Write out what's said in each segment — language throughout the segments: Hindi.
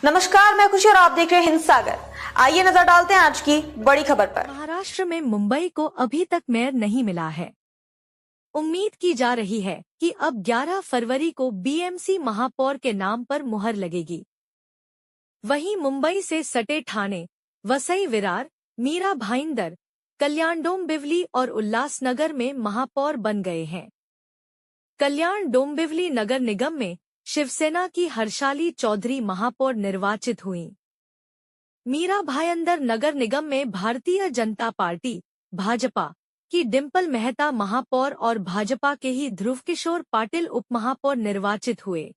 नमस्कार, मैं खुशी और आप देख रहे हैं हिंद सागर। आइए नजर डालते हैं आज की बड़ी खबर पर। महाराष्ट्र में मुंबई को अभी तक मेयर नहीं मिला है। उम्मीद की जा रही है कि अब 11 फरवरी को बीएमसी महापौर के नाम पर मुहर लगेगी। वहीं मुंबई से सटे ठाणे, वसई विरार, मीरा भाईंदर, कल्याण डोंबिवली और उल्लासनगर में महापौर बन गए हैं। कल्याण डोंबिवली नगर निगम में शिवसेना की हर्षाली चौधरी महापौर निर्वाचित हुईं। मीरा भाईंदर नगर निगम में भारतीय जनता पार्टी भाजपा की डिम्पल मेहता महापौर और भाजपा के ही ध्रुव किशोर पाटिल उपमहापौर निर्वाचित हुए।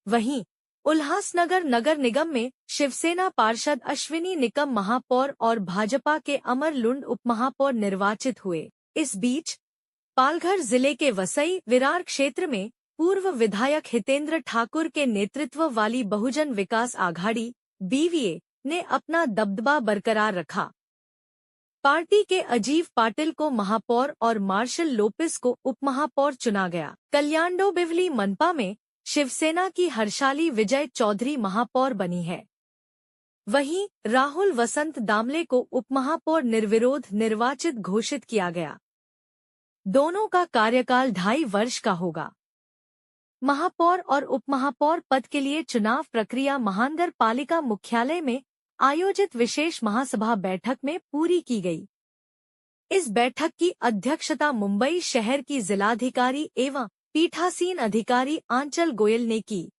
वहीं उल्लासनगर नगर निगम में शिवसेना पार्षद अश्विनी निकम महापौर और भाजपा के अमर लुंड उपमहापौर निर्वाचित हुए। इस बीच पालघर जिले के वसई विरार क्षेत्र में पूर्व विधायक हितेंद्र ठाकुर के नेतृत्व वाली बहुजन विकास आघाड़ी बीवीए ने अपना दबदबा बरकरार रखा। पार्टी के अजीव पाटिल को महापौर और मार्शल लोपिस को उपमहापौर चुना गया। कल्याण डोंबिवली मनपा में शिवसेना की हर्षाली विजय चौधरी महापौर बनी है। वहीं राहुल वसंत दामले को उपमहापौर निर्विरोध निर्वाचित घोषित किया गया। दोनों का कार्यकाल 2.5 वर्ष का होगा। महापौर और उपमहापौर पद के लिए चुनाव प्रक्रिया महानगर पालिका मुख्यालय में आयोजित विशेष महासभा बैठक में पूरी की गई। इस बैठक की अध्यक्षता मुंबई शहर की जिलाधिकारी एवं पीठासीन अधिकारी आंचल गोयल ने की।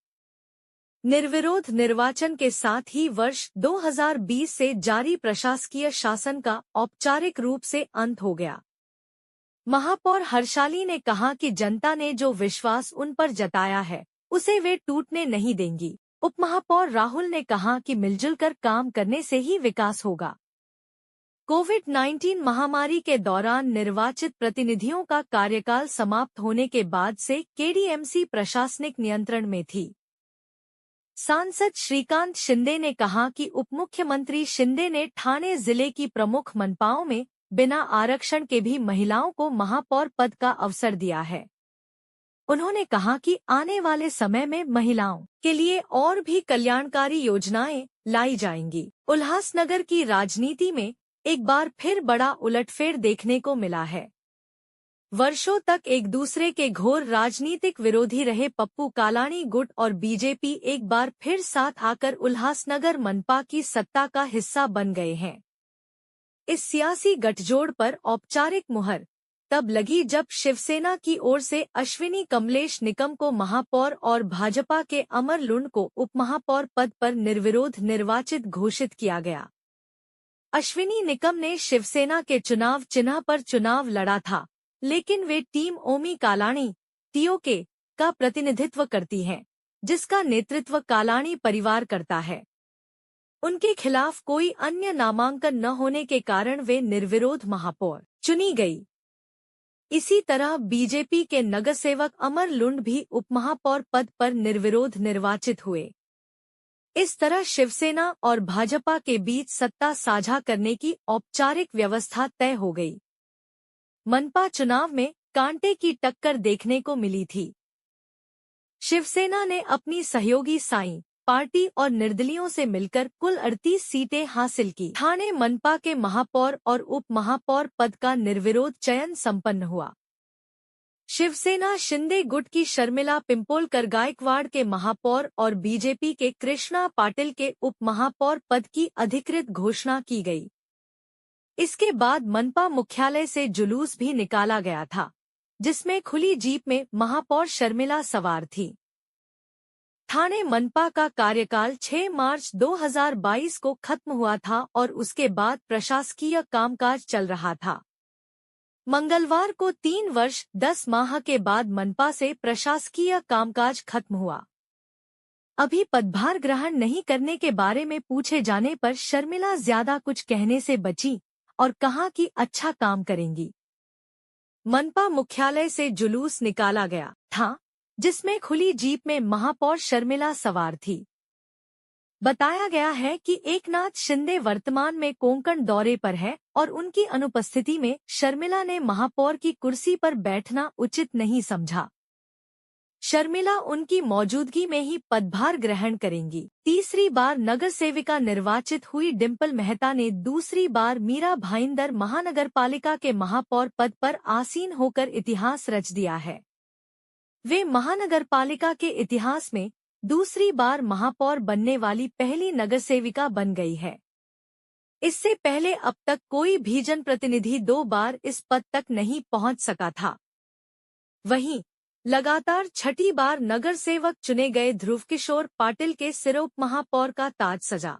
निर्विरोध निर्वाचन के साथ ही वर्ष 2020 से जारी प्रशासकीय शासन का औपचारिक रूप से अंत हो गया। महापौर हर्षाली ने कहा कि जनता ने जो विश्वास उन पर जताया है उसे वे टूटने नहीं देंगी। उपमहापौर राहुल ने कहा कि मिलजुल कर काम करने से ही विकास होगा। कोविड-19 महामारी के दौरान निर्वाचित प्रतिनिधियों का कार्यकाल समाप्त होने के बाद से केडीएमसी प्रशासनिक नियंत्रण में थी। सांसद श्रीकांत शिंदे ने कहा कि उपमुख्यमंत्री शिंदे ने ठाणे जिले की प्रमुख मनपाओं में बिना आरक्षण के भी महिलाओं को महापौर पद का अवसर दिया है। उन्होंने कहा कि आने वाले समय में महिलाओं के लिए और भी कल्याणकारी योजनाएं लाई जाएंगी। उल्लासनगर की राजनीति में एक बार फिर बड़ा उलटफेर देखने को मिला है। वर्षों तक एक दूसरे के घोर राजनीतिक विरोधी रहे पप्पू कालाणी गुट और बीजेपी एक बार फिर साथ आकर उल्लासनगर मनपा की सत्ता का हिस्सा बन गए हैं। इस सियासी गठजोड़ पर औपचारिक मुहर तब लगी जब शिवसेना की ओर से अश्विनी कमलेश निकम को महापौर और भाजपा के अमर लुंड को उपमहापौर पद पर निर्विरोध निर्वाचित घोषित किया गया। अश्विनी निकम ने शिवसेना के चुनाव चिन्ह पर चुनाव लड़ा था, लेकिन वे टीम ओमी कालाणी टीओके का प्रतिनिधित्व करती है, जिसका नेतृत्व कालाणी परिवार करता है। उनके खिलाफ कोई अन्य नामांकन न होने के कारण वे निर्विरोध महापौर चुनी गई। इसी तरह बीजेपी के नगरसेवक अमर लुंड भी उपमहापौर पद पर निर्विरोध निर्वाचित हुए। इस तरह शिवसेना और भाजपा के बीच सत्ता साझा करने की औपचारिक व्यवस्था तय हो गई। मनपा चुनाव में कांटे की टक्कर देखने को मिली थी। शिवसेना ने अपनी सहयोगी साई पार्टी और निर्दलियों से मिलकर कुल 38 सीटें हासिल की। ठाणे मनपा के महापौर और उप महापौर पद का निर्विरोध चयन संपन्न हुआ। शिवसेना शिंदे गुट की शर्मिला पिंपोलकर गायकवाड़ के महापौर और बीजेपी के कृष्णा पाटिल के उप महापौर पद की अधिकृत घोषणा की गई। इसके बाद मनपा मुख्यालय से जुलूस भी निकाला गया था, जिसमें खुली जीप में महापौर शर्मिला सवार थी। ठाणे मनपा का कार्यकाल 6 मार्च 2022 को खत्म हुआ था और उसके बाद प्रशासकीय कामकाज चल रहा था। मंगलवार को 3 वर्ष 10 माह के बाद मनपा से प्रशासकीय कामकाज खत्म हुआ। अभी पदभार ग्रहण नहीं करने के बारे में पूछे जाने पर शर्मिला ज्यादा कुछ कहने से बची और कहा कि अच्छा काम करेंगी। मनपा मुख्यालय से जुलूस निकाला गया था, जिसमें खुली जीप में महापौर शर्मिला सवार थी। बताया गया है कि एकनाथ शिंदे वर्तमान में कोंकण दौरे पर है और उनकी अनुपस्थिति में शर्मिला ने महापौर की कुर्सी पर बैठना उचित नहीं समझा। शर्मिला उनकी मौजूदगी में ही पदभार ग्रहण करेंगी। तीसरी बार नगर सेविका निर्वाचित हुई डिम्पल मेहता ने दूसरी बार मीरा भाईंदर महानगर पालिका के महापौर पद पर आसीन होकर इतिहास रच दिया है। वे महानगर पालिका के इतिहास में दूसरी बार महापौर बनने वाली पहली नगर सेविका बन गई है। इससे पहले अब तक कोई भी जनप्रतिनिधि 2 बार इस पद तक नहीं पहुंच सका था। वहीं लगातार छठी बार नगर सेवक चुने गए ध्रुव किशोर पाटिल के सिर उप महापौर का ताज सजा।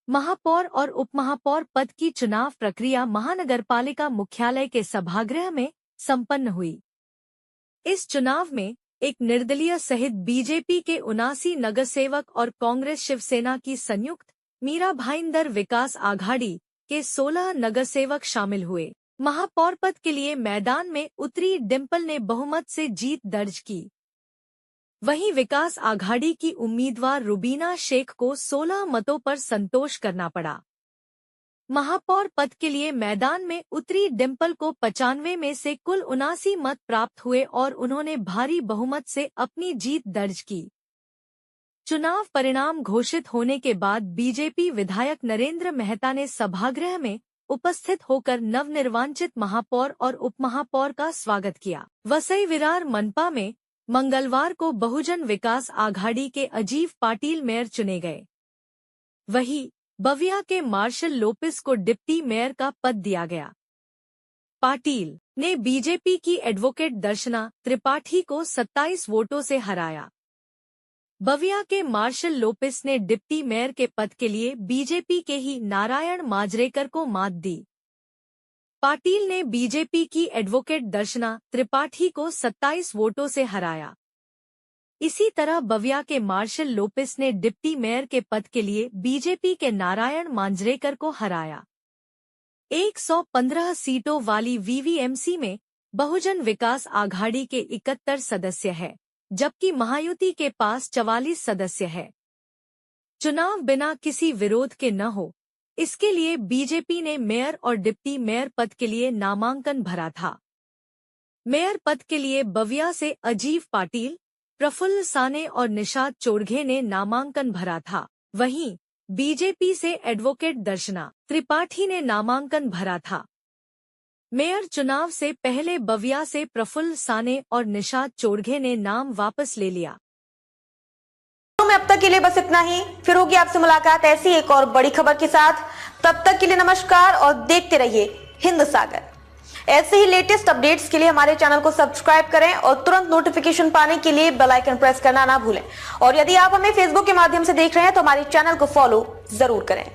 महापौर और उपमहापौर पद की चुनाव प्रक्रिया महानगर पालिका मुख्यालय के सभागृह में संपन्न हुई। इस चुनाव में एक निर्दलीय सहित बीजेपी के 79 नगर सेवक और कांग्रेस शिवसेना की संयुक्त मीरा भाईंदर विकास आघाड़ी के 16 नगर सेवक शामिल हुए। महापौर पद के लिए मैदान में उतरी डिम्पल ने बहुमत से जीत दर्ज की। वहीं विकास आघाड़ी की उम्मीदवार रुबीना शेख को 16 मतों पर संतोष करना पड़ा। महापौर पद के लिए मैदान में उतरी डिम्पल को 95 में से कुल 79 मत प्राप्त हुए और उन्होंने भारी बहुमत से अपनी जीत दर्ज की। चुनाव परिणाम घोषित होने के बाद बीजेपी विधायक नरेंद्र मेहता ने सभागृह में उपस्थित होकर नवनिर्वाचित महापौर और उपमहापौर का स्वागत किया। वसई विरार मनपा में मंगलवार को बहुजन विकास आघाड़ी के अजीव पाटिल मेयर चुने गए। वहीं बविया के मार्शल लोपिस को डिप्टी मेयर का पद दिया गया। पाटिल ने बीजेपी की एडवोकेट दर्शना त्रिपाठी को 27 वोटों से हराया। बविया के मार्शल लोपिस ने डिप्टी मेयर के पद के लिए बीजेपी के ही नारायण माजरेकर को मात दी। पाटिल ने बीजेपी की एडवोकेट दर्शना त्रिपाठी को 27 वोटों से हराया। इसी तरह बविया के मार्शल लोपिस ने डिप्टी मेयर के पद के लिए बीजेपी के नारायण मांजरेकर को हराया। 115 सीटों वाली वीवीएमसी में बहुजन विकास आघाड़ी के 71 सदस्य है, जबकि महायुति के पास 44 सदस्य है। चुनाव बिना किसी विरोध के न हो, इसके लिए बीजेपी ने मेयर और डिप्टी मेयर पद के लिए नामांकन भरा था। मेयर पद के लिए बविया से अजीव पाटिल, प्रफुल्ल साने और निषाद चोरघे ने नामांकन भरा था। वहीं बीजेपी से एडवोकेट दर्शना त्रिपाठी ने नामांकन भरा था। मेयर चुनाव से पहले बविया से प्रफुल्ल साने और निषाद चोरघे ने नाम वापस ले लिया। में अब तक के लिए बस इतना ही। फिर होगी आपसे मुलाकात ऐसी एक और बड़ी खबर के साथ। तब तक के लिए नमस्कार और देखते रहिए हिंद सागर। ऐसे ही लेटेस्ट अपडेट्स के लिए हमारे चैनल को सब्सक्राइब करें और तुरंत नोटिफिकेशन पाने के लिए बेल आइकन प्रेस करना ना भूलें। और यदि आप हमें फेसबुक के माध्यम से देख रहे हैं तो हमारे चैनल को फॉलो जरूर करें।